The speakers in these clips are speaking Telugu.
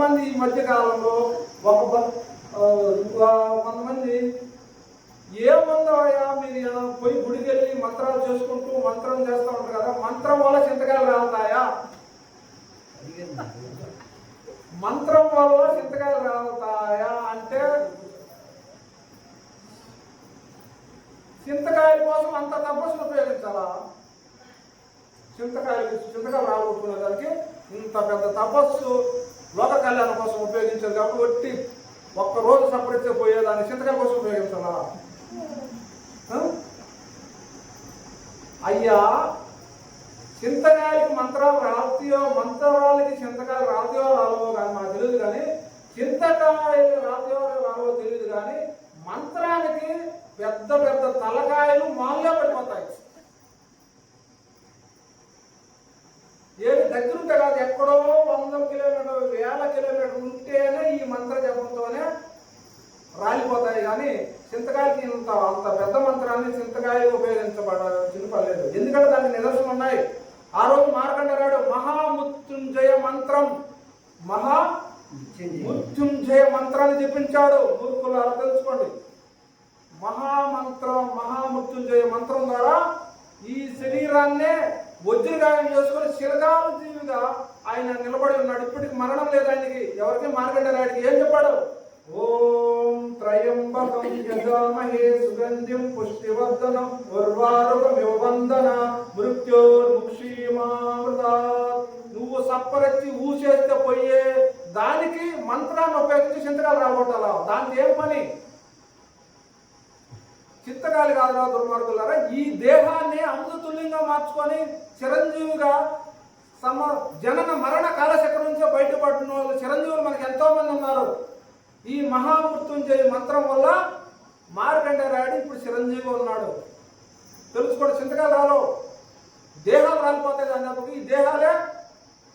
మంది ఈ మధ్య కాలంలో కొంతమంది ఏముందోయా మీరు పోయి గుడికి వెళ్ళి మంత్రాలు చేసుకుంటూ మంత్రం చేస్తూ ఉంటారు కదా, మంత్రం వల్ల చింతకాయలు రాలుతాయా? మంత్రం వల్ల చింతకాయలు రాలుతాయా అంటే చింతకాయల కోసం అంత తపస్సును ఉపయోగించాలా? చింతకాయలు రాలుకునే దానికి ఇంత పెద్ద తపస్సు లోక కళ్యాణం కోసం ఉపయోగించారు కాబట్టి ఒక్కరోజు సపరేట్ పోయేదాన్ని చింతకాయల కోసం ఉపయోగించాలా? అయ్యా, చింతకాయలకి మంత్రాలు రాలుతాయో, మంత్రాలకి చింతకాయలు రాలుతాయో రాలవో కానీ మాకు తెలియదు, కానీ చింతకాయలు రాలుతాయో రాలవో తెలియదు, కానీ మంత్రానికి పెద్ద పెద్ద తలకాయలు మామూలుగా పడిపోతాయి. ఏది దగ్గరుంటే కాదు, ఎక్కడో 100 కిలోమీటర్లు 1000 కిలోమీటర్లు ఉంటేనే ఈ మంత్ర జపంతోనే రాలిపోతాయి. కానీ చింతకాయలకి అంత పెద్ద మంత్రాన్ని చింతకాయలు చిన్నపడలేదు. ఎందుకంటే దానికి నిదర్శనం ఉన్నాయి. ఆ రోజు మార్కండేయుడు మహామృత్యుంజయ మంత్రాన్ని చెప్పించాడు. మూర్ఖులారా తెలుసుకోండి, మహామృత్యుంజయ మంత్రం ద్వారా ఈ శరీరాన్నే వజ్రగాయం చేసుకుని శిలకాల జీవిగా ఆయన నిలబడి ఉన్నాడు. ఇప్పటికి మరణం లేదు ఆయనకి. ఎవరికి? మార్కండేయుడికి. ఏం చెప్పాడు? ఓం త్రయంబకం యజామహే సుగంధిం పుష్టివర్ధనం ఉర్వారుకమివ వందన మృత్యోర్ముక్షీమామృతాత్. నువ్వు సప్పరెత్తి ఊసేస్తే పోయే దానికి మంత్రాన్ని ఉపయోగించి చింతకాయలు రాబట్టాలా? దానికి ఏం పని? చింతకాయలు కాదురా దుర్మార్గులారా, ఈ దేహాన్ని అమృతతుల్యంగా మార్చుకొని చిరంజీవిగా జనన మరణ కాలచక్రం నుంచే బయటపడిన వాళ్ళు చిరంజీవులు మనకి ఎంతో మంది ఉన్నారు. ఈ మహామృత్యుంజయ మంత్రం వల్ల మార్కండేయుడు ఇప్పుడు చిరంజీవి ఉన్నాడు. తెలుసుకోండి, చింతకాయలు రాలో, దేహాలు రాలిపోతాయి. దాని ఈ దేహాలే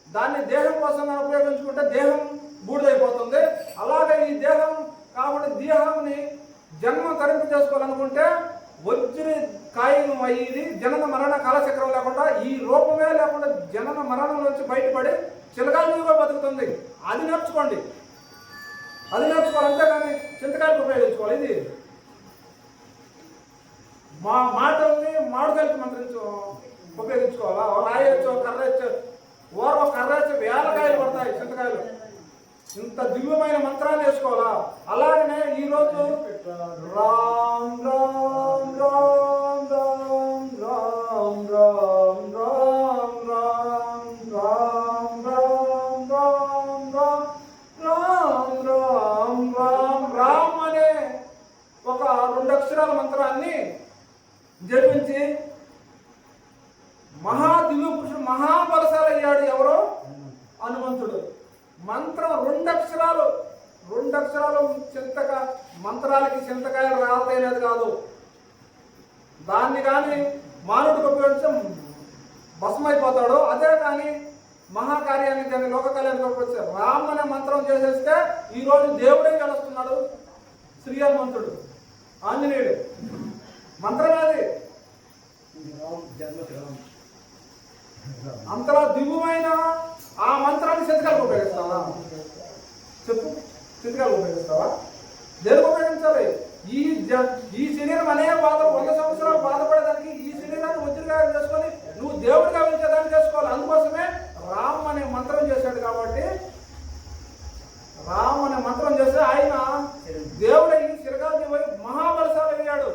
దాన్ని దేహం కోసం ఉపయోగించుకుంటే దేహం బూడిదైపోతుంది. అలాగే ఈ దేహం కాబట్టి దేహాన్ని జన్మ తరింపు చేసుకోవాలనుకుంటే వజ్ర కాయం అయ్యి జనన మరణ కాలచక్రం లేకుండా, ఈ రూపమే లేకుండా జనన మరణం నుంచి బయటపడి చిలకాలుగా బతుకుతుంది. అది నేర్చుకోండి, అది నేర్చుకోవాలి. అంతేగాని చింతకాయలకు ఉపయోగించుకోవాలి. ఇది మా మాటల్ని మామిడికాయలకు ఉపయోగించుకోవాలా? రాయొచ్చు, కర్రచ్చు, ఓరవ కర్రచ్చు, 1000 కాయలు పడతాయి చింతకాయలు. ఇంత దివ్యమైన మంత్రాన్ని వేసుకోవాలా? అలాగనే ఈరోజు రామ్ రామ్ రామ్ రామ్ రామ్ రామ్ రామ్ రామ్ రామ్ రామ్ రామ్ రామ్ రామ్ రామ్ రామ్ అనే ఒక 2 అక్షరాల మంత్రాన్ని జపించి మహాదివ్య పురుషుడు మహాబలశాలయ్యాడు. ఎవరో? హనుమంతుడు. మంత్రం 2 అక్షరాలు మంత్రాలకి చింతకాయలు రాలతైనది కాదు. దాన్ని కానీ మానవుడికి ఉపయోగించం భస్మైపోతాడు. అదే కానీ మహాకార్యానికి కానీ లోక కళ్యాణానికి ఉపయోగించే రామ్ అనే మంత్రం చేసేస్తే ఈరోజు దేవుడే గెలుస్తున్నాడు. శ్రీ హనుమంతుడు, ఆంజనేయుడు మంత్రమే అది. అంతలా దివ్యమైన ఆ మంత్రాన్ని చింతకాయలకు ఉపయోగిస్తావా? చెప్పు, చింతకాయలకు ఉపయోగిస్తావా? దేనికి ఉపయోగించాలి? ఈ శరీరం అనే 100 సంవత్సరాలు బాధపడేదానికి ఈ శరీరాన్ని వజ్రగాయం చేసుకొని నువ్వు దేవుడిగా వెళ్చేదాన్ని చేసుకోవాలి. అందుకోసమే రామ్ అనే మంత్రం చేశాడు. కాబట్టి రామ్ అనే మంత్రం చేస్తే ఆయన దేవుడై శిరగాది మహాబలశాలి అయ్యాడు.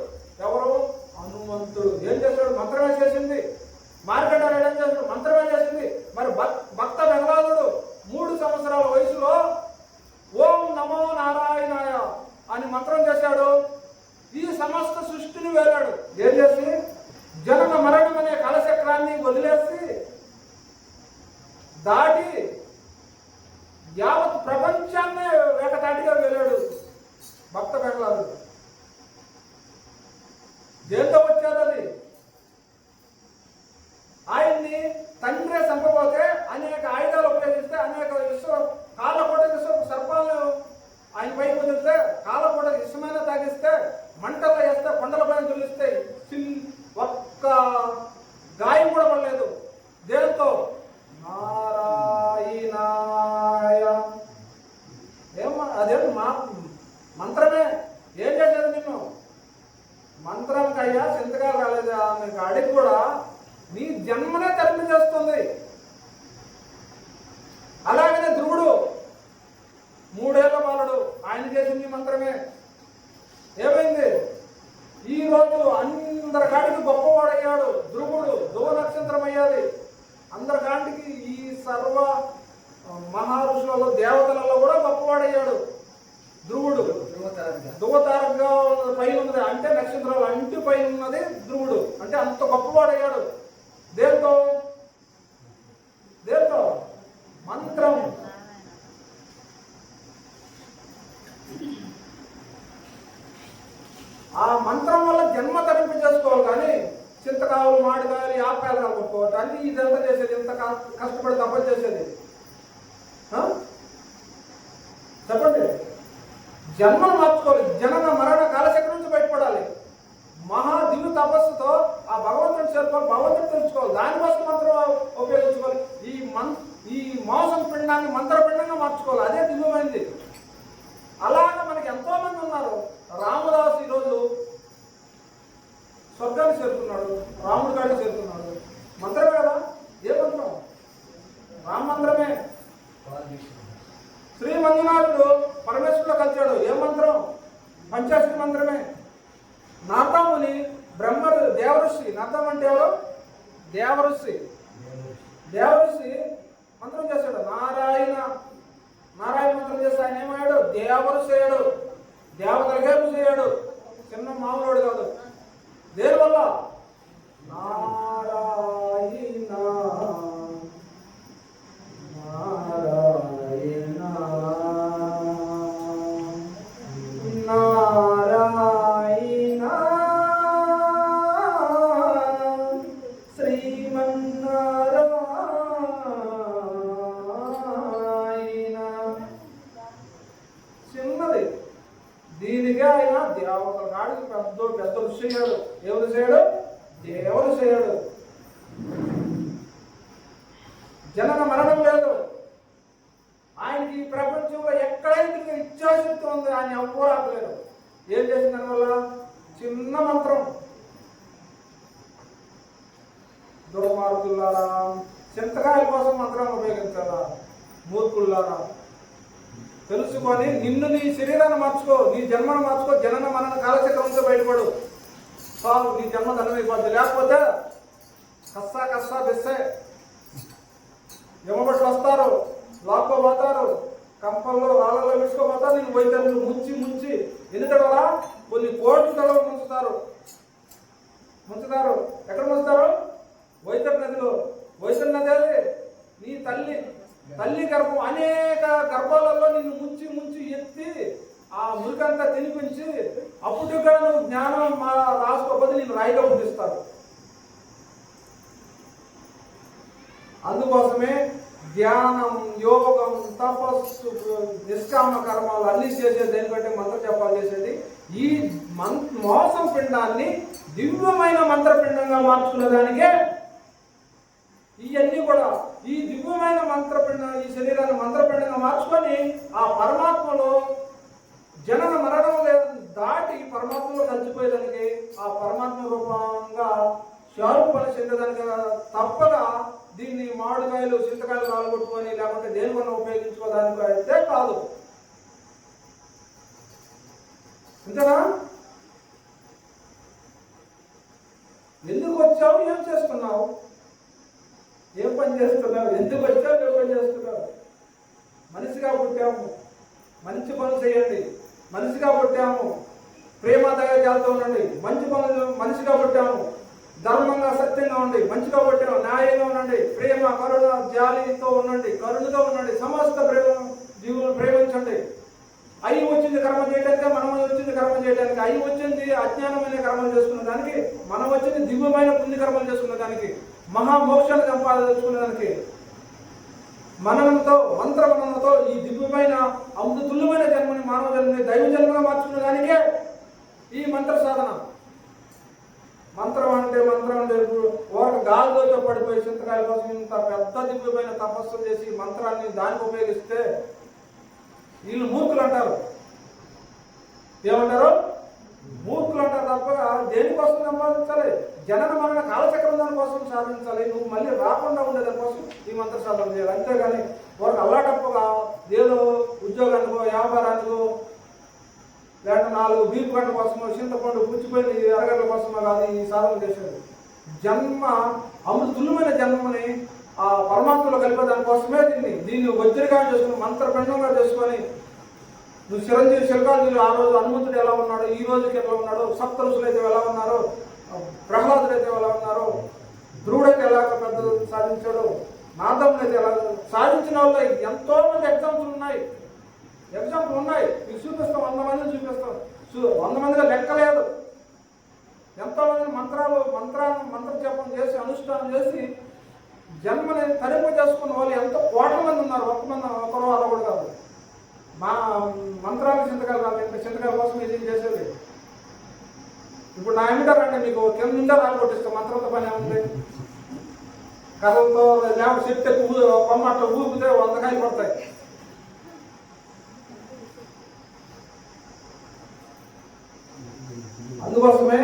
ఎవరు? హనుమంతుడు. ఏం చేశాడు? మంత్రమే చేసింది. మార్కండేయుడు ఏం చేశాడు? మంత్రమే చేసింది. మరి భక్త ప్రహ్లాదుడు 3 సంవత్సరాల వయసులో ఓం నమో నారాయణాయ అని మంత్రం చేశాడు. ఈ సమస్త సృష్టిని వేలాడు. ఏం చేసి? జనన మరణం అనే కాలచక్రాన్ని వదిలేసి దాటి యావత్ ప్రపంచాన్నే ఏకతాటిగా వేలాడు భక్త ప్రహ్లాదుడు. దేంతో వచ్చాడు అది? ఆయన్ని తండ్రి చంపబోతే అనేక ఆయుధాలు ఉపయోగిస్తే, అనేక కాళ్ళకోట సర్పాలను ఆయన పై కుదిరితే, కాళ్ళకోట ఇష్టమైన తాగిస్తే, మంటలు వేస్తే, కొండలపైన తులిస్తే ఒక్క గాయం కూడా పడలేదు. దేంతో? నారాయణాయ అదే మంత్రమే. ఏం చేసేది నిన్ను? మంత్రానికి అయ్యా చింతకాలు రాలేదా మీకు అడిగి కూడా నీ జన్మనే తరిమి చేస్తుంది. అలాగనే ధ్రువుడు 3 ఏళ్ల బాలుడు, ఆయన చేసింది మంత్రమే. ఏమైంది? ఈరోజు అందరి కాడికి గొప్పవాడయ్యాడు ధ్రువుడు. ధ్రువ నక్షత్రం అయ్యాది అందరి కాడికి. ఈ సర్వ మహర్షులలో దేవతలలో కూడా గొప్పవాడయ్యాడు ధ్రువుడు. ధ్రువతారగా పైన ఉన్నది అంటే నక్షత్రాలు అంటి పైన ఉన్నది ధ్రువుడు. అంటే అంత గొప్పవాడయ్యాడు. దేంతో? మంత్రం. ఆ మంత్రం వల్ల జన్మ తరింపు చేసుకోవాలి. కానీ చింతకాయలు, మామిడికాయలు, యాపాయలు కలుపుకోవాలి. అన్ని ఇదంతా చేసేది, ఇంత కష్టపడి తప్ప చేసేది. చెప్పండి. జన్మను మార్చుకోవాలి. జనన మరణ కాలచక్రం నుంచి బయటపడాలి. మహా దివ్య తపస్సుతో ఆ భగవంతుని చేరుకోవాలి, భగవంతుని తెలుసుకోవాలి. దానికోసం మంత్రం ఉపయోగించుకోవాలి. ఈ మోసం పిండాన్ని మంత్రపిండంగా మార్చుకోవాలి. అదే దివ్యమైంది. అలాగా మనకి ఎంతో మంది ఉన్నారు. రామదాసు ఈరోజు స్వర్గాన్ని చేరుకున్నాడు, రాముడి కాడికి చేరుకున్నాడు. మంత్రమే కదా. ఏ మంత్రం? రామ మంత్రమే. శ్రీ మంజునాథుడు పరమేశ్వరుడు కలిచాడు. ఏ మంత్రం? పంచాక్షరి మంత్రమే. నారదముని దేవఋషి. నారదం అంటే ఎవరు? దేవఋషి మంత్రం చేశాడు. నారాయణ మంత్రం చేస్తే ఆయన ఏమయ్యాడు? దేవఋషి అయ్యాడు. దేవతలకే ఋషి అయ్యాడు. చిన్న మామూలుడు కాదు. దేనివల్ల? నారాయణ దీనికే ఆయన దేవతల కాడికి పెద్ద ఋషి అయ్యాడు. ఎవరు చేయడు? దేవుడు చేయడు. జనన మరణం లేదు ఆయనకి. ఈ ప్రపంచంలో ఎక్కడైతే ఇచ్చాశక్తి ఉంది, ఆయన ఎవ్వరూ ఆపలేరు. ఏం చేసిన దానివల్ల? చిన్న మంత్రం. దుర్మార్గులారా, చింతకాయల కోసం మంత్రాన్ని ఉపయోగించాలా? మూర్ఖులారా, తెలుసుకొని నిన్ను, నీ శరీరాన్ని మార్చుకో, నీ జన్మను మార్చుకో. జనన మరణ కాలచక్రం నుంచి బయటపడు. చాలు, నీ జన్మ ధనమైపోద్ది. లేకపోతే కస్సా బెస్సే. యమబట్లు వస్తారు, లాక్కోపోతారు, కంపల్లో రాళ్ళలో విసుకోపోతారు. నేను వైద్యులు ముంచి ఎందుకంటే కొన్ని కోట్ల తడవ ముంచుతారు. ఎక్కడ ముంచుతారు? వైద్య నదిలో. వైద్య నది నీ తల్లి గర్భం. అనేక గర్భాలలో నిన్ను ముంచి ఎత్తి ఆ మురికంతా తినిపించి అప్పుడు కూడా నువ్వు జ్ఞానం రాసుకోకపోతే నేను రాయిగా పుట్టిస్తారు. అందుకోసమే ధ్యానం, యోగం, తపస్సు, నిష్కామ కర్మాలు అన్ని చేసేది దేనికంటే మంత్ర జపాలు చేసేది. ఈ మోసం పిండాన్ని దివ్యమైన మంత్రపిండంగా మార్చుకునే దానికే ఇవన్నీ కూడా. ఈ దివ్యమైన మంత్రపిండం, ఈ శరీరాన్ని మంత్రపిండంగా మార్చుకొని ఆ పరమాత్మలో జనన మరణం దాటి పరమాత్మలో కలిసిపోయేదానికి, ఆ పరమాత్మ రూపంగా స్వరూపాలు చెందేదానికి తప్పగా దీన్ని మామిడికాయలు, చింతకాయలు రాలగొట్టుకొని లేకపోతే దేనికన్నా ఉపయోగించుకోవడానికి అయితే కాదు. అంతేనా? ఎందుకు వచ్చావు? ఏం చేస్తున్నావు? ఏం పని చేస్తున్నావు? ఎందుకు వచ్చావు? ఏం పని చేస్తున్నావు? మనిషిగా పుట్టాము, మంచి పనులు చేయండి. మనిషిగా పుట్టాము, ప్రేమ దయాలతో ఉండండి. మంచి పనులు మనిషిగా పుట్టాము, ధర్మంగా సత్యంగా ఉండి మంచిగా పుట్టాము, న్యాయంగా ఉండండి. ప్రేమ, కరుణ, జాలితో ఉండండి, కరుణతో ఉండండి. సమస్త జీవులను ప్రేమించండి. అయి వచ్చింది కర్మ చేయడానికి, మనం వచ్చింది కర్మ చేయడానికి. అయి వచ్చింది అజ్ఞానమైన కర్మలు చేసుకునే దానికి, మనం వచ్చింది దివ్యమైన పుణ్యకర్మలు చేసుకునే దానికి, మహామోక్షాన్ని సంపాదించుకునే దానికి. మననంతో, మంత్రమనంతో ఈ దివ్యమైన అమృతుల్యమైన జన్మని, మానవ జన్మని దైవ జన్మగా మార్చుకునే దానికే ఈ మంత్ర సాధన. మంత్రం అంటే ఒక గాలితో పడిపోయి చింతకాయల కోసం ఇంత పెద్ద దివ్యమైన తపస్సు చేసి మంత్రాన్ని దానికి ఉపయోగిస్తే వీళ్ళు మూర్ఖులు అంటారు. ఏమంటారు? మూర్ఖులు అంటారు తప్ప దేనికోసం సంపాదించాలి? జనన మరణ కాలచక్రం దానికోసం సాధించాలి. నువ్వు మళ్ళీ రాకుండా ఉండేదానికోసం ఈ మంత్ర సాధన చేయాలి. అంతేగాని వారికి అల్లాటప్పుగా ఏదో ఉద్యోగానికో వ్యాపారానికో లేక 4 బీపు గంటల కోసమో చింతపండు పుచ్చిపోయిన అరగంటల కోసమో కాదు ఈ సాధన చేసేది. జన్మ అమృతుల్యమైన జన్మని ఆ పరమాత్మలో కలిపే దానికోసమే దీన్ని వజ్రగా చేసుకుని మంత్రపిండంగా చేసుకొని నువ్వు చిరంజీవి శిల్కాలు ఆ రోజు హనుమంతుడు ఎలా ఉన్నాడు, ఈ రోజుకి ఎలా ఉన్నాడు, సప్త ఋషులు అయితే ఎలా ఉన్నారు, ప్రహ్లాదుడు అయితే ఎలా ఉన్నారు, ధ్రువుడైతే ఎలా పెద్ద సాధించాడు, నాదములు అయితే ఎలా సాధించిన వాళ్ళు ఎంతో మంది ఎగ్జాంపుల్ ఉన్నాయి. మీకు చూపిస్తాం, 100 మందిని చూపిస్తాం. 100 మందిగా లెక్కలేదు. ఎంతోమంది మంత్ర జపం చేసి అనుష్ఠానం చేసి జన్మని తరింప చేసుకున్న వాళ్ళు ఎంతో కోట్ల మంది ఉన్నారు. ఒకరు అలా కూడా కాదు. మా మంత్రాలు చింతకాల కోసం ఏం చేసేది. ఇప్పుడు నా ఎమిటర్ అంటే మీకు కింద నుండే రాళ్ళు కొట్టిస్తాం. మంత్రంతో పని ఏముంది? కథలతో లేకపోతే చెప్తే కొమ్మ అట్లా ఊపితే 100 కాయలు పడతాయి. అందుకోసమే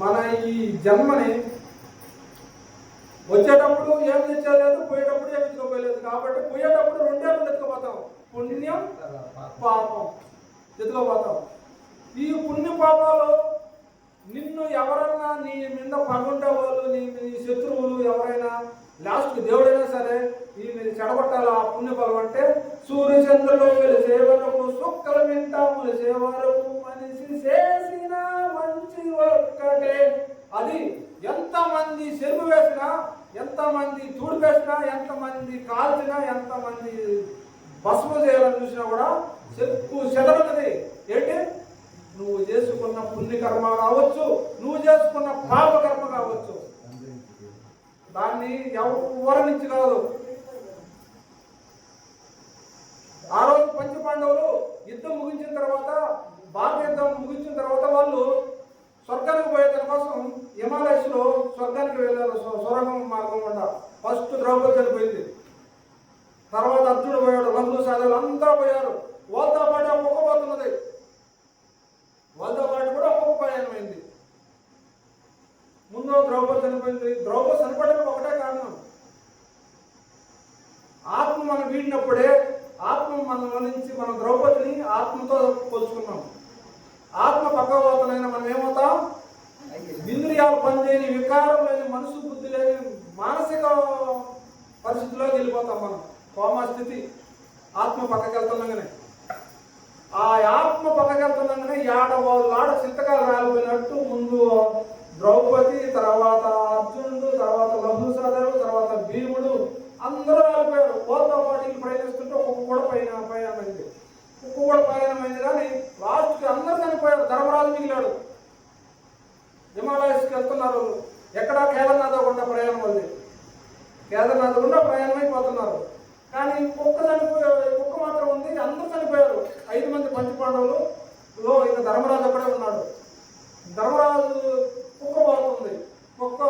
మన ఈ జన్మని వచ్చేటప్పుడు ఏం తెచ్చలేదు, పోయేటప్పుడు ఏమి తెచ్చుకోలేదు. కాబట్టి పోయేటప్పుడు 2 ఎత్తుకోపోతాం, పుణ్యం పాపం ఎత్తుకోపోతాం. ఈ పుణ్య పాపాలు నిన్ను ఎవరన్నా నీ మీద పనుండే వాళ్ళు, నీ శత్రువులు ఎవరైనా లాస్ట్కి దేవుడైనా సరే ఈ చెడగొట్టాలి. ఆ పుణ్య ఫలం అంటే సూర్యచంద్రులు వెలిసే వరకు సుక్కల మింట ములిసే వరకు మనిషి చేసిన మంచి ఒక్కటే. అది ఎంతమంది చెరువు వేసినా, ఎంతమంది తూడు వేసినా, ఎంతమంది కాల్చినా, ఎంతమంది భస్మం చేయాలని చూసినా కూడా చెదరన్నది ఏంటి? నువ్వు చేసుకున్న పుణ్యకర్మ కావచ్చు, నువ్వు చేసుకున్న పాపకర్మ కావచ్చు. దాన్ని ఎవరి నుంచి కాదు. ఆ రోజు పంచపాండవులు యుద్ధం ముగించిన తర్వాత, భారత యుద్ధం ముగించిన తర్వాత వాళ్ళు స్వర్గానికి పోయేదాని కోసం హిమాలయస్లో స్వర్గానికి వెళ్ళారు. సొరంగం మార్గం గుండా. ఫస్ట్ ద్రౌపది చనిపోయింది, తర్వాత అర్జునుడు పోయాడు, బంధువు సాధువులు అంతా పోయారు. వాళ్ళతో పాటు ఒక్కొక్క పోతున్నది, వాళ్ళతో పాటు కూడా ఒక్కొక్క ప్రయాణమైంది. ముందు ద్రౌపది చనిపోయింది. ద్రౌపది చనిపోవడానికి ఒకటే కారణం, ఆత్మ మనం వీడినప్పుడే ఆత్మ మన నుంచి మనం ద్రౌపదిని ఆత్మతో పోల్చుకున్నాం. ఆత్మ పక్కపోతనైనా మనం ఏమవుతాం? ఇంద్రియాలు పనిచేయని, వికారం లేని, మనసు బుద్ధి లేని మానసిక పరిస్థితిలోకి వెళ్ళిపోతాం మనం. కోమా స్థితి. ఆత్మ పక్కకి వెళ్తున్నాగానే, ఆ ఆత్మ పక్కకి వెళ్తున్నాగానే ఆడ చింతకాలు రాలిపోయినట్టు ముందు ద్రౌపది, తర్వాత అర్జునుడు, తర్వాత లభుసాదరు, తర్వాత భీముడు అందరూ రాలిపోయారు. వాళ్ళతో పాటు ప్రయాణిస్తుంటే ఒక్కొక్క కూడా ప్రయాణమైంది. ఒక్కొక్క కూడా ప్రయాణమైంది. కానీ లాస్ట్కి అందరూ చనిపోయారు. ధర్మరాజు మిగిలాడు. హిమాలయస్కి వెళ్తున్నారు. ఎక్కడ? కేదార్నాథ్ గుండా ప్రయాణం ఉంది. కేదార్నాథ్ గుండా ప్రయాణం అయిపోతున్నారు. కానీ కుక్క మాత్రం ఉంది. అందరూ చనిపోయారు. 5 మంది పంచపాండవులలో ఇంకా ధర్మరాజు అక్కడే ఉన్నాడు. ధర్మరాజు కుక్క పోతుంది. కుక్క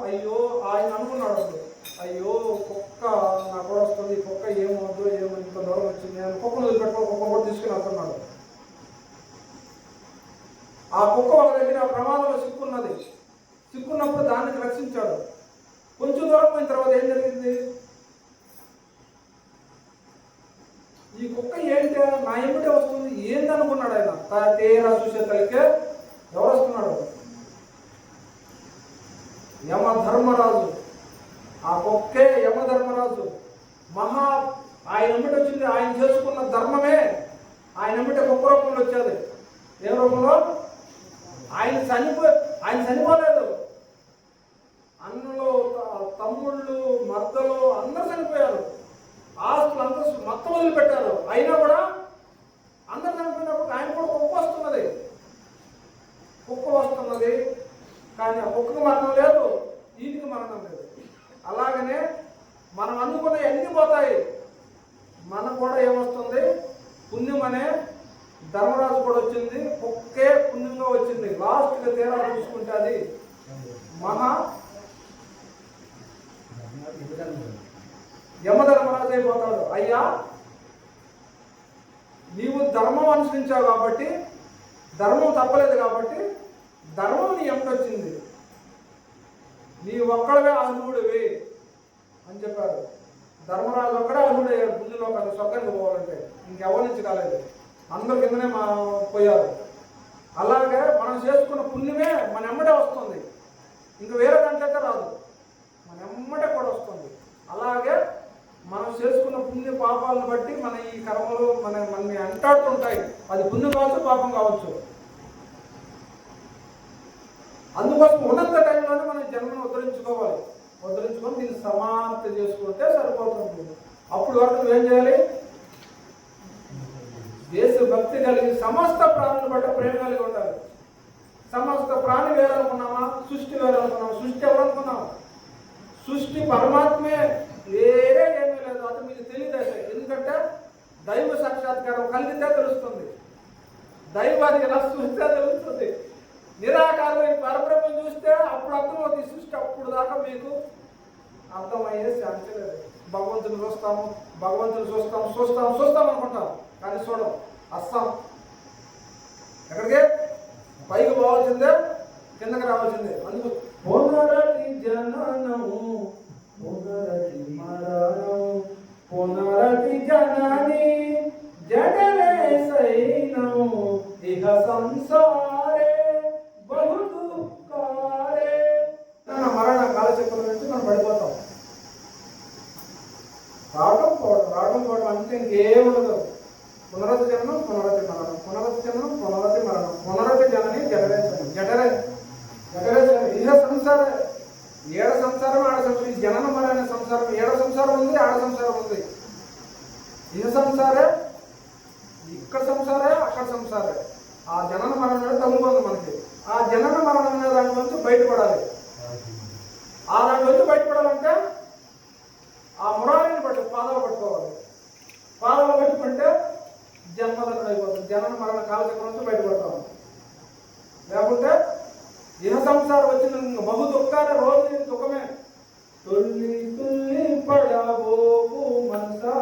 అయ్యో ఆయన అనుకున్నాడు. అప్పుడు అయ్యో కుక్క నా కూడా వస్తుంది, కుక్క ఏమవుద్దు, ఇంత దూరం వచ్చింది అని కుక్కను వదిలిపెట్టుకో, కుక్క కూడా తీసుకుని వెళ్తున్నాడు. ఆ కుక్క ఒక దగ్గర ప్రమాదంలో సిక్కున్నప్పుడు దాన్ని రక్షించాడు. కొంచెం దూరం పోయిన తర్వాత ఏం జరిగింది? ఈ కుక్క ఏంటి నా ఎమ్మటే వస్తుంది, ఏంది అనుకున్నాడు ఆయన. తేరా చూసేతలకే ఎవరు వస్తున్నాడు? యమధర్మరాజు. ఆ కుక్కే యమధర్మరాజు. ఆయన ఎమ్మటి వచ్చింది. ఆయన చేసుకున్న ధర్మమే ఆయన ఎమ్మటే కుక్క రూపంలో వచ్చేది. ఏ రూపంలో? ఆయన చనిపోలేదు. అన్నలు, తమ్ముళ్ళు, మర్దలు అందరూ చనిపోయారు. ఆస్తులు అందరూ మొత్తం వదిలిపెట్టారు. అయినా కూడా అందరూ చనిపోయినప్పుడు ఆయన కూడా కుక్క వస్తున్నది. కానీ ఆ కుక్కకు మరణం లేదు, ఈయనకి మరణం లేదు. అలాగనే మనం అనుకున్న అన్ని పోతాయి. మనకు కూడా ఏమొస్తుంది? పుణ్యం అనే ధర్మరాజు కూడా వచ్చింది. కుక్కే పుణ్యంగా వచ్చింది. లాస్ట్గా తీరా చూసుకుంటే అది యమధర్మరాజు అయిపోతాడు. అయ్యా నీవు ధర్మం అనుసరించావు కాబట్టి ధర్మం తప్పలేదు కాబట్టి ధర్మం నీ ఎంటొచ్చింది, నీ ఒక్కడవే అర్హుడివి అని చెప్పారు. ధర్మరాజు ఒక్కడే అర్హుడయ్యాడు పుణ్యలోకాన్ని స్వర్గానికి పోవాలంటే, ఇంకెవరి నుంచి కాలేదు, అందరి కిందనే పోయారు. అలాగే మనం చేసుకున్న పుణ్యమే మన ఎమ్మడే వస్తుంది, ఇంక వేరే దాంట్లోకే రాదు, మన ఎమ్మడే కూడా వస్తుంది. అలాగే మనం చేసుకున్న పుణ్య పాపాలను బట్టి మన ఈ కర్మలు మనల్ని అంటాడుతుంటాయి. అది పుణ్యం కావచ్చు, పాపం కావచ్చు. అందుకోసం ఉన్నంత టైంలోనే మనం జన్మను ఉద్ధరించుకోవాలి. ఉద్ధరించుకొని దీన్ని సమాప్తి చేసుకుంటే సరిపోతుంది. అప్పుడు వరకు నువ్వేం చేయాలి? దేశభక్తి కలిగి సమస్త ప్రాణులు బట్ట ప్రేమ కలిగి ఉండాలి. సమస్త ప్రాణి వేరనుకున్నామా? సృష్టి వేరనుకున్నామా? సృష్టి ఎవరనుకున్నామా? సృష్టి పరమాత్మే, వేరే ఏమీ లేదు. అది మీకు తెలియదు. ఎందుకంటే దైవ సాక్షాత్కారం కలిగితే తెలుస్తుంది, దైవానికి ఎలా చూస్తే తెలుస్తుంది. నిరాకారమైన పరబ్రహ్మం చూస్తే అప్పుడు అర్థమవుతుంది సృష్టి. అప్పుడు దాకా మీకు అర్థమయ్యే ఛాన్స్ లేదు. భగవంతుని చూస్తాము అనుకుంటాం, కానీ చూడం, అస్సాం. ఎక్కడికి? పైకి పోవాల్సిందే, కిందకి రావాల్సిందే. అందుకు పునరతి జననము పునరతి మరణం పునరతి జనని జడలే సైనం ఇహ సంసారే బహు దుఃఖారే. మరణ కాలచక్రం నుంచి మనం పడిపోతాం. రావడం పోవడం అంటే ఇంకేముండదు. పునరతి జననం, పునరతి మరణం, పునరతి జననం, పునరతి మరణం, పునరతి జనని జఠరే జఠరే ఇహ సంసారే. ఏడ సంసారం, ఆడ సంసారం. ఈ జననం మరణ సంసారం, ఏడ సంసారం ఉంది, ఆడ సంసారం ఉంది. ఇహ సంసారే, ఇక్కడ సంసారే, అక్కడ సంసారే. ఆ జనన మరణం తగులుకుంది మనకి. ఆ జనన మరణం అనే దాని నుంచి బయటపడాలి. ఆ దాని నుంచి బయటపడాలంటే ఆ మురారిని బట్టి పాదాలు పట్టుకోవాలి. పాదాలు పట్టుకుంటే జన్మదగ్గుడు అయిపోతుంది. జనన మరణ కాలచక్రం నుంచి బయటపడతాం. లేకుంటే ఇహ సంసారం వచ్చిన బహు దుఃఖాన్ని రోజు దుఃఖమే. తుల్లి తుల్లి పడబోకు మనసా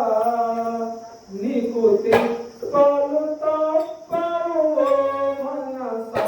నీకు తిప్పలు తప్పరు మనసా.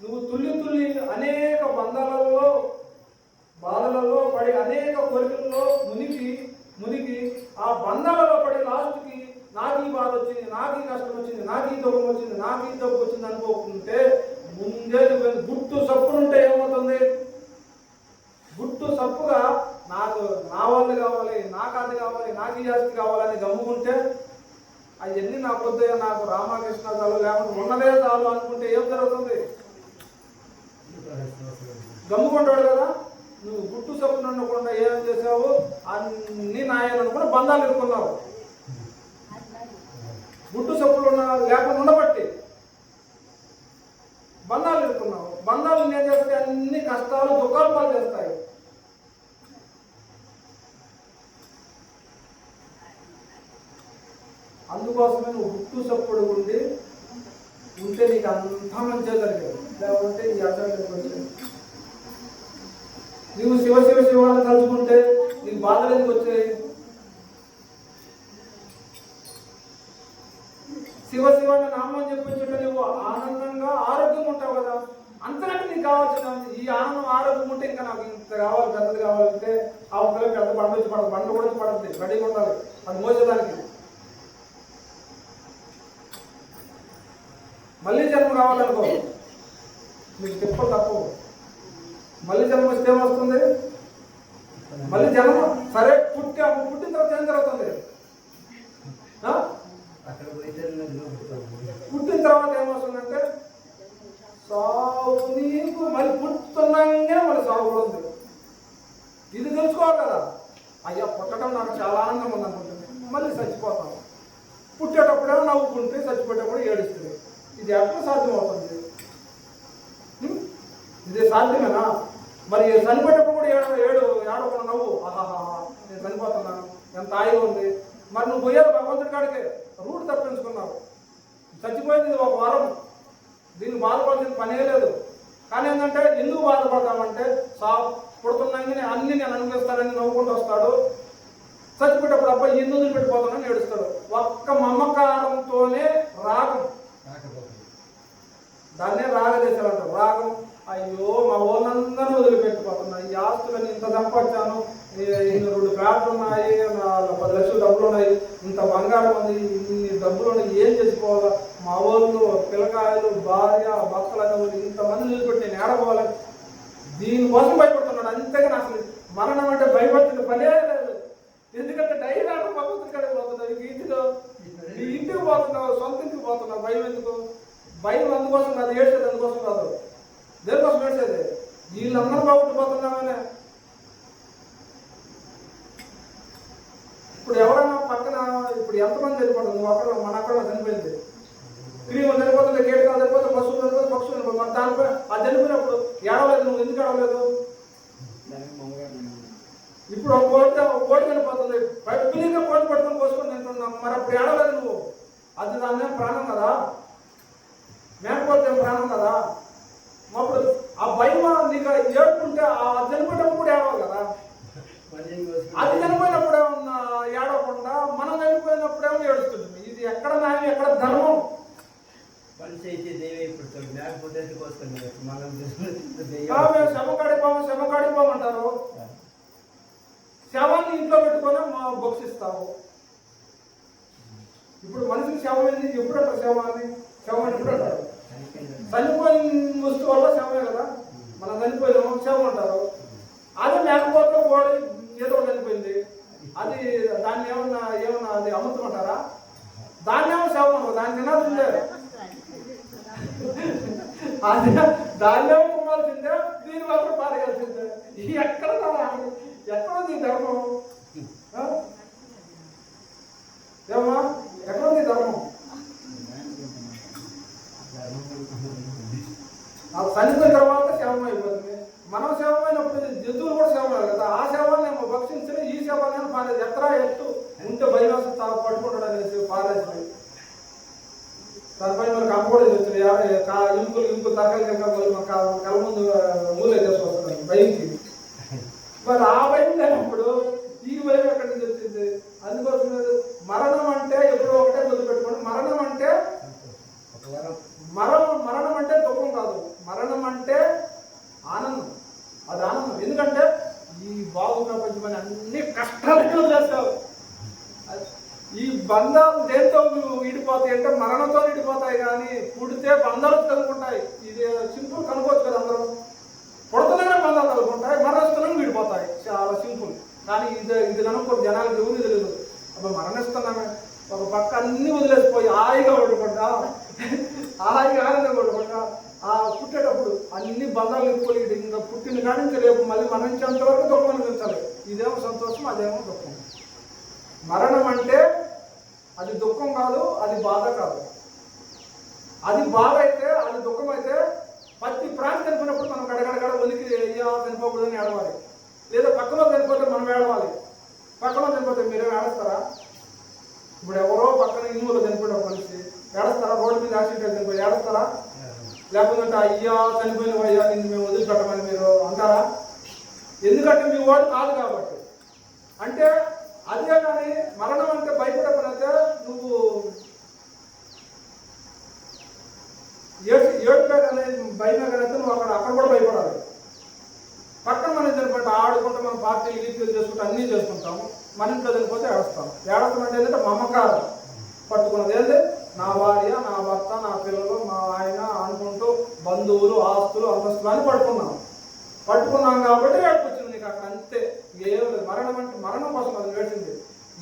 నువ్వు తుల్లి తుల్లి అనేక బంధాలలో బాధలలో పడి అనేక కోరికలలో మునిగి ఆ బంధాలలో పడి లాస్ట్కి నాకు ఈ బాధ వచ్చింది, నాకు ఈ కష్టం వచ్చింది, నాకు ఈ దుఃఖం వచ్చింది, నాకు ఈ దుఃఖం వచ్చింది అనుకోకుంటే ముందే గుట్టు సప్పుడుంటే ఏమవుతుంది? గుట్టు సప్పుగా నాకు నా వాళ్ళు కావాలి, నాకు అది కావాలి, నాకు ఈ ఆస్తి కావాలని గమ్ముకుంటే అవన్నీ నాకు వద్దయ్యా, నాకు రామకృష్ణ చాలు, లేకపోతే ఉన్నదే చాలు అనుకుంటే ఏం జరుగుతుంది? గమ్ముకుంటాడు కదా. నువ్వు గుట్టు సప్పును అనుకుండా ఏం చేసావు? అన్ని నాయనను కూడా బంధాలు ఎదుర్కొన్నావు. గుట్టు సప్పులు లేకుండా ఉండబట్టి బంధాలు ఎదుర్కొన్నావు. బంధాలు ఏం చేస్తాయి? అన్ని కష్టాలు దుఃఖాలు పాలు చేస్తాయి. అందుకోసమే నువ్వు గుట్టు సప్పుడు ఉంటే నీకు అంతా మంచిగా జరిగేది. లేకపోతే ఈ అసలు నువ్వు శివ శివ శివాన్ని తలుచుకుంటే నీకు బాధలు ఎందుకు వచ్చాయి? శివ శివాన్ని నామని చెప్పించుంటే నువ్వు ఆనందంగా ఆరోగ్యంగా ఉంటావు కదా. అంతకంటే నీకు కావాల్సిన ఈ ఆనందం ఆరోగ్యం ఉంటే ఇంకా నాకు ఇంత కావాలి, పెద్దది కావాలంటే ఆ ఒకరికి పెద్ద బండ వచ్చి పడదు, బండ కూడా పడుతుంది, రెడీగా ఉండాలి అది మోసేదానికి. మళ్ళీ జన్మ కావాలనుకో, మీకు తిప్పలు తప్పవు. మళ్ళీ జన్మ వస్తే ఏమొస్తుంది? మళ్ళీ జన్మ సరే పుట్టిన తర్వాత ఏం జరుగుతుంది? పుట్టిన ఇది ఎట్లా సాధ్యం అవుతుంది? ఇది సాధ్యమేనా? మరి చనిపోయేటప్పుడు కూడా ఏడవకుండా నవ్వు, ఆహాహా నేను చనిపోతున్నాను, ఎంత హాయిగా ఉంది. మరి నువ్వు పోయేది భగవంతుడి కాడికే, రూట్ తప్పించుకున్నావు. చచ్చిపోయింది ఒక వరం, దీన్ని బాధపడాల్సిన పనే లేదు. కానీ ఏంటంటే ఎందుకు బాధపడతామంటే పుడుతున్నాగానే అన్ని నేను అనిపిస్తానని నవ్వుకుంటూ వస్తాడు. చచ్చిపోయేటప్పుడు అబ్బాయి ఎందుకు పెట్టిపోతానని ఏడుస్తాడు. ఒక్క మమకారంతోనే రాగం, దాన్నే రాగదేశాలు అంటారు. రాగం, అయ్యో మా వాళ్ళందరూ వదిలిపెట్టిపోతున్నా, ఈ ఆస్తులని ఇంత సంపాదించాను, 2 ఫ్లాట్లు ఉన్నాయి, 10 లక్షలు డబ్బులు ఉన్నాయి, ఇంత బంగారం ఉంది, ఇన్ని డబ్బులు ఉన్నాయి, ఏం చేసుకోవాలా, మా వాళ్ళు పిల్లకాయలు భార్య భర్తలు అనేవాళ్ళు ఇంతమంది వదిలిపెట్టి నేను ఏడపోవాలని దీనికోసం భయపడుతున్నాడు. అంతేగాని అసలు మరణం అంటే భయపడుతున్న పనే లేదు. ఎందుకంటే డైరీ ఆటో భగవంతుడి కాడికి పోతున్నావు, నీ ఇంటికి పోతున్నావు, సొంత ఇంటికి పోతున్నావు. భయం ఎందుకు? భయం అందుకోసం కాదు, ఏడ్చేది అందుకోసం కాదు. దేనికోసం ఏడ్చేది? వీళ్ళందరూ బాగుండిపోతున్నామనే. ఇప్పుడు ఎవరైనా పక్కన ఇప్పుడు ఎంతమంది చనిపోతుంది? మన అక్కడ చనిపోయింది, క్రీములు చనిపోతుంది, కీటకాలు చనిపోతే, పశువులు చనిపోతే, పక్షులు చనిపోతుంది. మన దానిపై అది చనిపోయినప్పుడు ఏడవలేదు, నువ్వు ఎందుకు ఏడవలేదు? ఇప్పుడు ఒక కోడి చనిపోతుంది, బిల్లిగా కోడి పట్టుకొని పోసుకొని తింటున్నాం, మరి అప్పుడు ఏడవలేదు నువ్వు. అది దాని ప్రాణం కదా, మేకపోతే ప్రాణం కదా. అప్పుడు ఆ భయం నీకు ఏడుకుంటే ఆ చనిపోయినప్పుడు కూడా ఏడవాలి కదా. అది చనిపోయినప్పుడు ఏమన్నా ఏడవకుండా మనం చనిపోయినప్పుడేమో ఏడుస్తుంది. ఇది ఎక్కడ న్యాయం, ఎక్కడ ధర్మం? శవకాడిపోమంటారు, శవాన్ని ఇంట్లో పెట్టుకొని భక్షిస్తావు. ఇప్పుడు మనిషికి శవం ఏంది? ఎప్పుడు అంటారు శవాన్ని? శవం ఎప్పుడు అంటారు? చనిపోయిన వస్తువు వల్ల శవమే కదా. మనం చనిపోయినాము శవం అంటారు. అదే మేకపోతే కోడి ఏదో చనిపోయింది, అది దాన్ని ఏమన్నా అది అమ్ముతామంటారా? దాన్ని ఏమో శవం అంటారు, దాన్ని తినాల్సిందే. అదే దాన్ని ఏమో కొమ్మాల్సిందే, దీని మాత్రం పారేయాల్సిందే. ఎక్కడ నీ ధర్మం? ఏమా ఎక్కడ నీ ధర్మం? చనిపోయిన తర్వాత శవం అయిపోతుంది. మనం శవమైనప్పుడు జంతువులు కూడా శవమే కదా. ఆ శవాన్ని ఏమో భక్షించిన, ఈ శవాన్ని పారేది. ఎత్తరా ఎత్తు ఉంటే భయవేసి పట్టుకుంటాడు అనేసి పారేసి దానిపై మనకు అమ్మకూడదు వచ్చినాయి. ఎముకలు తరగలి కళ్ళ ముందు మూలే చేసుకొస్తున్నాయి భయంకి. మరి ఆ భయం లేనప్పుడు ఈ భయం ఎక్కడి నుంచి వచ్చింది? అందుకోసం మరణం అంటే ఎప్పుడో ఒకటే గుర్తుపెట్టుకోండి. మరణం అంటే దుఃఖం కాదు, మరణం అంటే ఆనందం. అది ఆనందం. ఎందుకంటే ఈ బాగు ప్రపంచమని అన్ని కష్టాలు చేస్తావు. ఈ బంధాలు దేంతో విడిపోతాయి అంటే మరణంతో విడిపోతాయి. కానీ పుడితే బంధాలు కలుగుకుంటాయి. ఇది సింపుల్ కనుకోవచ్చు కదా. అందరూ పుడతలోనే బంధాలు కలుగుకుంటాయి, మరణిస్తున్నాం విడిపోతాయి. చాలా సింపుల్. కానీ ఇది కనుక్కో జనాలకు ఎవరు తెలియదు. అప్పుడు మరణిస్తున్నామే, ఒక పక్క అన్ని వదిలేసిపోయి హాయిగా కొట్టుకుంటా, హాయిగా ఆనందంగా కొట్టుకుంటా. ఆ పుట్టేటప్పుడు అన్ని బంధాలు ఎక్కువ ఇంకా పుట్టిన కానీ ఇంకా రేపు మళ్ళీ మరణించేంత వరకు దుఃఖం అనిపించాలి. ఇదేమో సంతోషం, అదేమో దుఃఖం. మరణం అంటే అది దుఃఖం కాదు, అది బాధ కాదు. అది బాధ అయితే, అది దుఃఖం అయితే ప్రతి ప్రాణి చనిపోయినప్పుడు మనం గడగడగడ వనికి అయ్యా చనిపోకూడదని ఏడవాలి. లేదా పక్కలో చనిపోతే మనం ఏడవాలి. పక్కలో చనిపోతే మీరేం ఏడుస్తారా? ఇప్పుడు ఎవరో పక్కన ఇనుములో చనిపోయిన మనిషి ఏడుస్తారా? రోడ్డు మీద యాక్సిడెంట్ చనిపోయి ఏడుస్తారా? లేకపోతే అయ్యా చనిపోయిన అయ్యా నిన్ను మేము వదిలిపెట్టమని మీరు అంటారా? ఎందుకంటే మీ వాడు కాదు కాబట్టి. అంటే అదే కానీ మరణం అంటే భయపడకపోతే నువ్వు ఏడుపేదనే భయమే కానీ నువ్వు అక్కడ కూడా భయపడాలి. పక్కన మనం చనిపోతే ఆడుకుంటే మనం పార్టీలు గీతలు చేసుకుంటే అన్నీ చేసుకుంటాము. మన ఇంట్లో చనిపోతే ఏడుస్తాం. ఏడవడం అంటే ఏంటంటే మమకారం పట్టుకున్నది. ఏంటంటే నా భార్య, నా భర్త, నా పిల్లలు, మా ఆయన అనుకుంటూ బంధువులు, ఆస్తులు, అంతస్తులు అని పట్టుకున్నాం కాబట్టి ఏడుకొచ్చింది నీకు అక్కడ. అంతే, ఏం లేదు. మరణం అంటే మరణం కోసం అది వేసింది.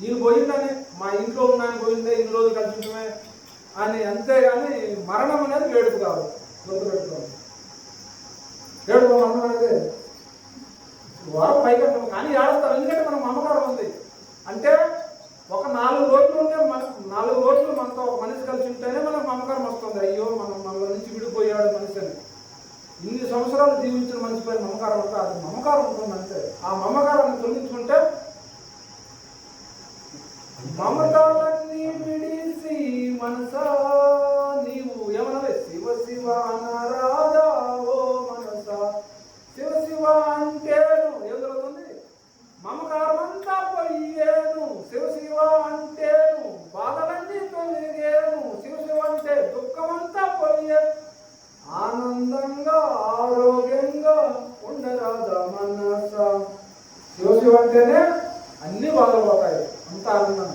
ఈయన పోయిందని మా ఇంట్లో ఉన్నాయని పోయిందే, ఇన్ని రోజులు కలిసిందే అని. అంతేగాని మరణం అనేది ఏడుపు కాదు, గుర్తుపెట్టుకోవాలి. ఏడుపు మరణం అనేది వారం పైకి కానీ ఏడుస్తాం. ఎందుకంటే మనం మమకారం ఉంది. అంటే ఒక 4 రోజులు ఉంటే మన 4 రోజులు మనతో ఒక మనిషి కలిసి ఉంటేనే మనకు మమకారం వస్తుంది. అయ్యో మనం మన నుంచి విడిపోయాడు మనిషి అని. ఇన్ని సంవత్సరాలు జీవించిన మనిషి పైన మమకారం ఉంటే అది మమకారం ఉంటుంది అంతే. ఆ మమకారాన్ని తొలగించుకుంటే మమకారాన్ని విడిసి మనసా నీవు ఏమనాలి? శివ శివ అనరాదా ఓ మనసా. శివ శివ అంటేను ఏం జరుగుతుంది? మమకారం అంతా పోయేను. శివ శివ అంటేను బాధలన్నీ తొలిగేను. శివ శివ అంటే దుఃఖమంతా పోయే. ఆనందంగా ఆరోగ్యంగా ఉండరాదా మనస. శివ శివ అంటేనే అన్ని బాధలు పోతాయి, అంత ఆనందం.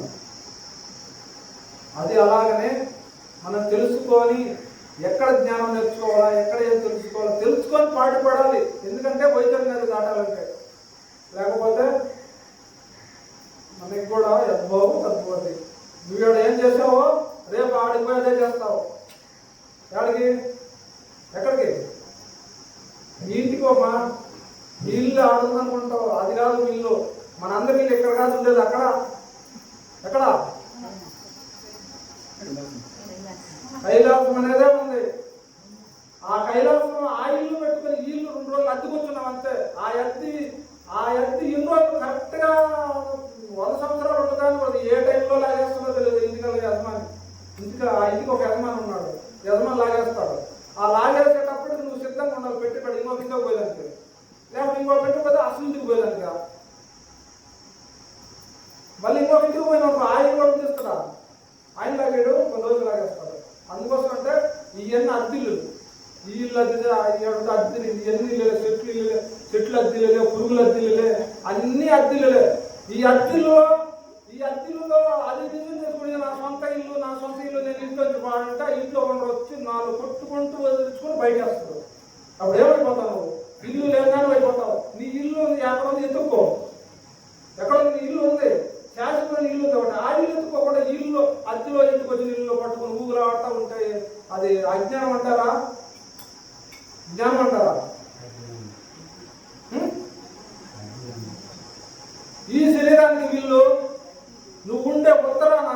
అది అలాగనే మనం తెలుసుకొని ఎక్కడ జ్ఞానం నేర్చుకోవాలా, ఎక్కడ ఏం తెలుసుకోవాలా తెలుసుకొని పాటుపడాలి. ఎందుకంటే వైద్యం మీద దాటాలంటే, లేకపోతే మనకి కూడా యద్భావం తద్భవతి. నువ్వు ఏం చేసావో రేపు ఆడిపోయి అదే చేస్తావు. ఎక్కడికి? ఎక్కడికి? మీ ఇంటికి అమ్మా. మీ ఇల్లు ఆడుందనుకుంటావు, అది కాదు మీ ఇల్లు. మనందరి ఇల్లు ఎక్కడ కాదు ఉండేది, అక్కడ. ఎక్కడ? కైలాసం అనేదే ఉంది. ఆ కైలాసం ఆ ఇల్లు పెట్టుకుని ఈ ఇల్లు 2 రోజులు అద్దె కూర్చున్నాం అంతే. ఆ అద్దె ఎన్ని రోజులు కరెక్ట్గా 100 సంవత్సరాలు ఉండడానికి ఏ టైంలో లాగేస్తుందో తెలియదు. ఇంటికల్లా యజమాని, ఆ ఇంటికి ఒక యజమాని ఉన్నాడు. యజమాని లాగేస్తాడు. ఆ లాగేసేటప్పుడు నువ్వు సిద్ధంగా ఉండాలి. పెట్టుబడి ఇంకో ఇంటికి పోయేదానికి, లేకపోతే ఇంకో పెట్టుబడి అసలు ఇంటికి పోయేదానికి. మళ్ళీ ఇంకో ఇంటికి పోయినప్పుడు ఆయన కూడా తీస్తాడా? ఆయన లాగాడు, కొన్ని రోజులు లాగేస్తాడు. అందుకోసం అంటే ఇవన్నీ అద్దెలు. ఈ ఇల్లు అద్దె, అద్దెలు, ఇవన్నీ ఇల్లులే. చెట్లు అద్దెలే, పురుగుల అద్దెలే, అన్ని అద్దెలే. ఈ అద్దెల్లో అది నిజం చేసుకుని నా సొంత ఇల్లు నేను ఇంట్లో బాగుంటే ఆ ఇంట్లో వచ్చి 4 కొట్టుకుంటూ వదిలించుకొని బయట వేస్తాడు. అప్పుడు ఏమైపోతావు? ఇల్లు లేదని అయిపోతావు. నీ ఇల్లు ఎక్కడ ఉంది ఎత్తుక్కో. ఎక్కడ నీ ఇల్లు ఉంది, శాశ్వతమైన ఇల్లు ఉంది ఒకటి. ఆ ఇల్లు ఎత్తుకోకుండా ఇల్లు అద్దెలో ఇంటికి వచ్చిన ఇల్లు పట్టుకుని ఊగులాడుతూ ఉంటాయి. అది అజ్ఞానం అంటారా? జ్ఞానం అంటారా? ఈ శరీరానికి వీళ్ళు నువ్వు ఉండే ఉత్తరాన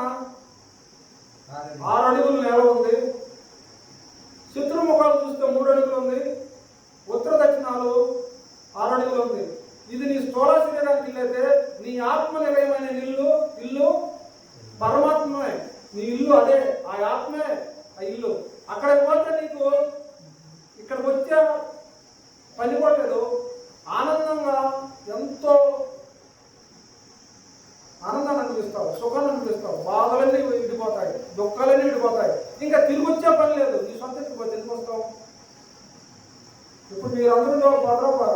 6 అడుగులు నేల ఉంది. శత్రుముఖాలు చూస్తే 3 అడుగులు ఉంది. ఉత్తర దక్షిణాలు 6 అడుగులు ఉంది. ఇది నీ స్థూల శరీరానికి ఇల్లైతే నీ ఆత్మ నిలయమైన ఇల్లు పరమాత్మే. నీ ఇల్లు అదే, ఆ ఆత్మే ఆ ఇల్లు. అక్కడికి పోతే నీకు ఇక్కడికి వచ్చే పని కొట్టలేదు. ఆనందంగా ఎంతో ఆనందాన్ని అనిపిస్తావు, సుఖాన్ని అనిపిస్తావు. బాధలన్నీ విడిపోతాయి, దుఃఖాలన్నీ విడిపోతాయి. ఇంకా తిరిగి వచ్చే పని లేదు. నీ సొంత ఇంటికి పోతే ఎందుకు వస్తావు? ఇప్పుడు మీరందరూ పోరా,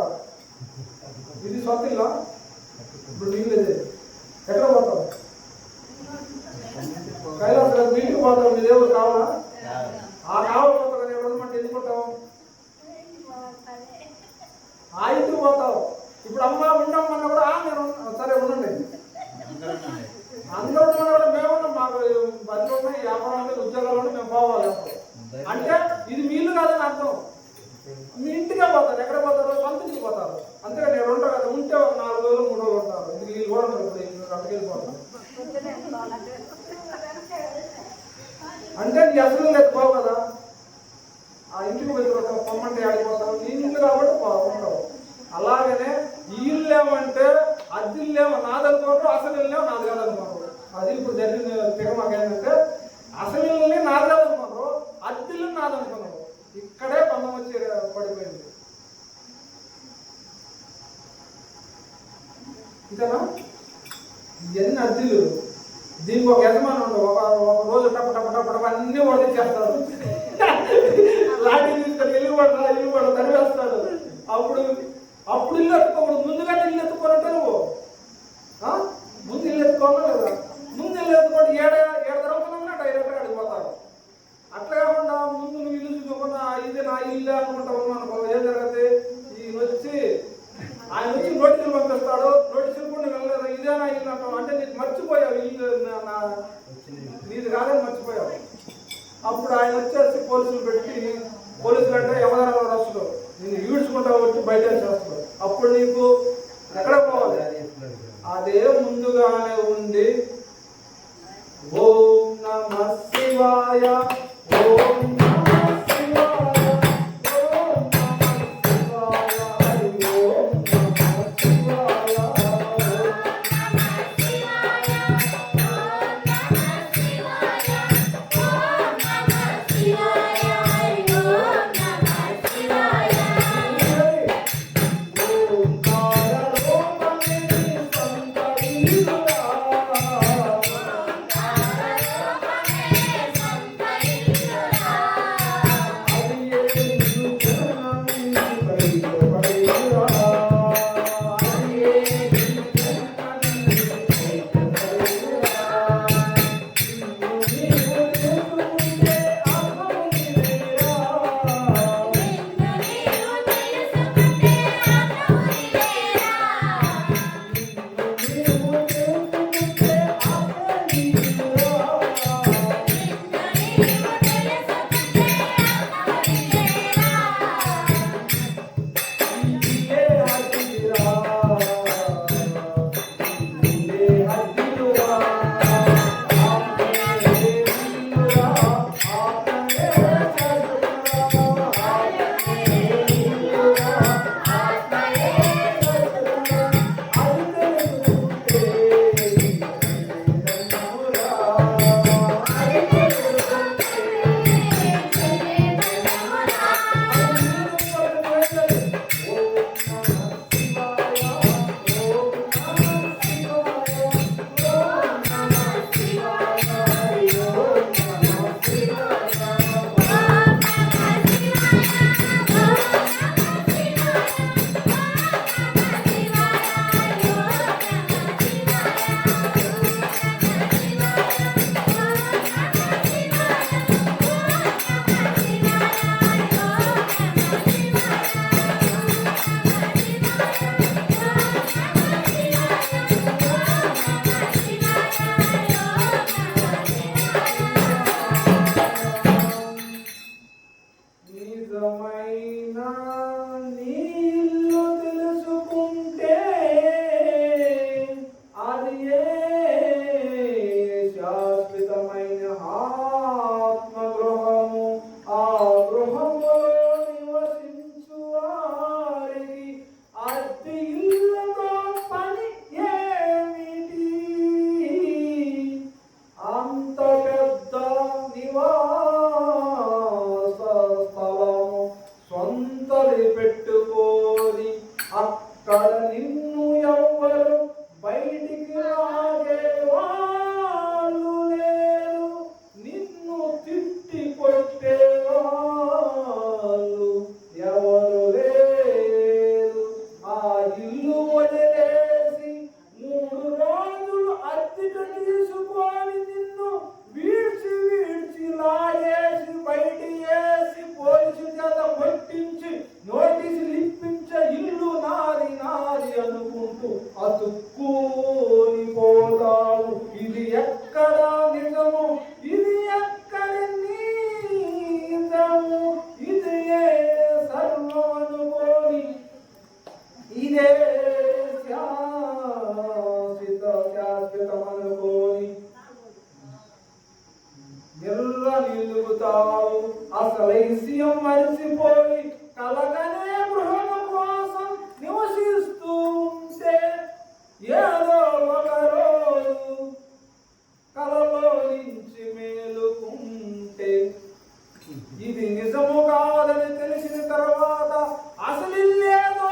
ఇది సొంత ఇల్లా? ఇప్పుడు నీళ్ళు ఇదే ఎక్కడ పోతావు? కైలాస నీటికి పోతావు. నీ దేవుడు కావాలా? ఆ కావపోతావు కానీ ఎవరన్నమాట ఎందుకుంటావు? ఆ ఇంటికి పోతావు. ఇప్పుడు అమ్మ ఉండమ్మన్నా కూడా నేను సరే ఉండండి, అందరూ కూడా మేమున్నాం, మాకు బంధువులు ఉన్నాయి, వ్యాపారాలు, ఉద్యోగాలు ఉన్నాయి, మేము పోవాలి అంటే ఇది మీ ఇల్లు కాదని అర్థం. మీ ఇంటికే పోతారు. ఎక్కడ పోతారు? సొంత ఇంటికి పోతారు. అంతేగాని నేను ఉండవు కదా. ఉంటే 4 రోజులు 3 రోజులు ఉంటారు. ఇది వీళ్ళు కూడా ఇప్పుడు అక్కడికెళ్ళిపోతారు. అంటే నీ అసలు లేదు పోవు కదా. ఆ ఇంటికి పోయి పొమ్మంటే ఆడిపోతావు. నీ ఇల్లు కాబట్టి ఉండవు. అలాగనే ఈ ఇల్లు ఏమంటే అద్దెల్లేమో నాదనుకోరు, అసలు ఇల్లేమో నాది కాదనుకోరు. అది ఇప్పుడు జరిగిన తిరగమాక ఏంటంటే అసలు ఇల్లుని నాది కాదనుకోరు, అద్దెల్ని నాదనుకున్నారు. ఇక్కడే పందం వచ్చి పడిపోయింది. ఇంతేనా? ఇవన్నీ అద్దెలు. దీనికి ఒక యజమాని ఉండవు. ఒక రోజు టప అన్ని వదిలిచేస్తాడు. లాంటి తీసుకొని ఇల్లు పడ తరివేస్తాడు. అప్పుడు ఇల్లు ఎత్తుకోకూడదు. ముందుగానే ఇల్లు ఎత్తుకోనంటే నువ్వు ముందు ఇల్లు ఎత్తుకోవాలి లేదా? ముందు ఇల్లు ఎత్తుకోండి. ఏడ తరగతున్నా డైరెక్ట్గా అడిగిపోతారు. అట్లా కాకుండా ముందు నువ్వు ఇల్లు చూసుకోకుండా ఇది నా ఇల్లు అనుకుంటా ఉన్నాను అనుకో, ఏం జరుగుతుంది? ఆయన వచ్చి నోటీసులు పంపిస్తాడు. నోటీసులు కూడా వెళ్ళలేదు, ఇదే నా ఇల్లు అంటావు. అంటే నీకు మర్చిపోయావు, ఇల్లు నీది కాదని మర్చిపోయావు. అప్పుడు ఆయన వచ్చేసి పోలీసులు పెట్టి, పోలీసులు అంటే ఎవరైనా రస్తులు నేను ఈడ్చుకుంటా వచ్చి బయట చేస్తాడు. అప్పుడు నీకు ఎక్కడ పోవాలి? అదే ముందుగానే ఉండి శివాయ ఓం నమః శివాయ ఓం నమః శివాయ హరి ఓం నమః శివాయ నిజమైన నీళ్ళు తెలుసుకుంటే అది శాశ్వతమైన ఆత్మగృహము ఆ గృహములో నివసించు వారికి అద్దె ఇళ్ళతో పని ఏమిటి అంత పెద్ద నివాస స్థలము సొంతది పెట్టుకోని అక్కడ నిన్ను ఎవ్వరు బయటికి రాగే వాళ్ళు లేరు నిన్ను తిట్టి కొట్టే వాళ్ళు ఎవరు లేరు ఆ ఇల్లు వదిలేసి 3 రోజులు అద్దెకు తీసుకొని నిన్ను వీడ్చి లాగేసి బయటి వేసి పోలీసు చేత కొట్టించి నోటీసులు ఇప్పించే ఇల్లు నాది నాది అనుకుంటూ అతుక్కుని పోతావు ఇది ఎక్కడ నిజము ఇది ఎక్కడి నిజము ఇది సర్వం అనుకోని ఇదే శాశ్వతం అనుకోని నిలుగుతావు అసలైస్యం మరిసిపోయి కలగనే గృహం కోసం నివసిస్తూ ఉంటే ఏదో ఒక రోజు కలలో నుంచి మేలుకుంటే ఇది నిజము కాదని తెలిసిన తర్వాత అసలు లేదో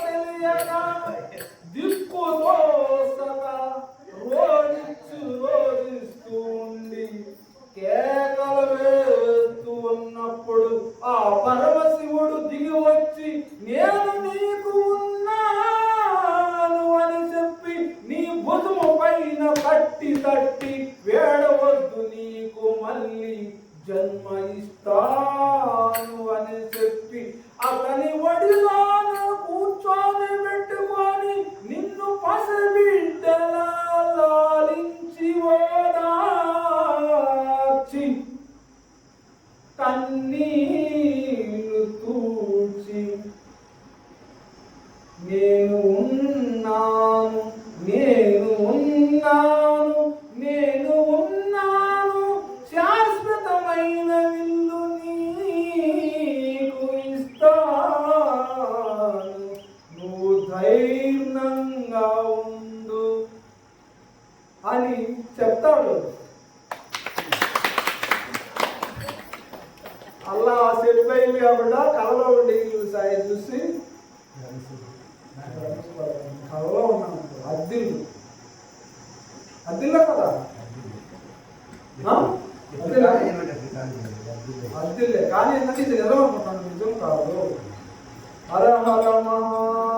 తెలియక దిక్కు తోసక రోజిస్తూ ఉండి కేకలు వేస్తూ ఉన్నప్పుడు ఆ పరమశివుడు దిగి వచ్చి వెళ్ళిపోయింది కాబట్టి కళలో ఉండి సాయి చూసి కళలో ఉన్నాను. అద్దిల్లో కదా అద్దిల్లే కానీ ఏంటంటే ఇది నిజం అనుకుంటాను, నిజం కాదు. హర హర మహా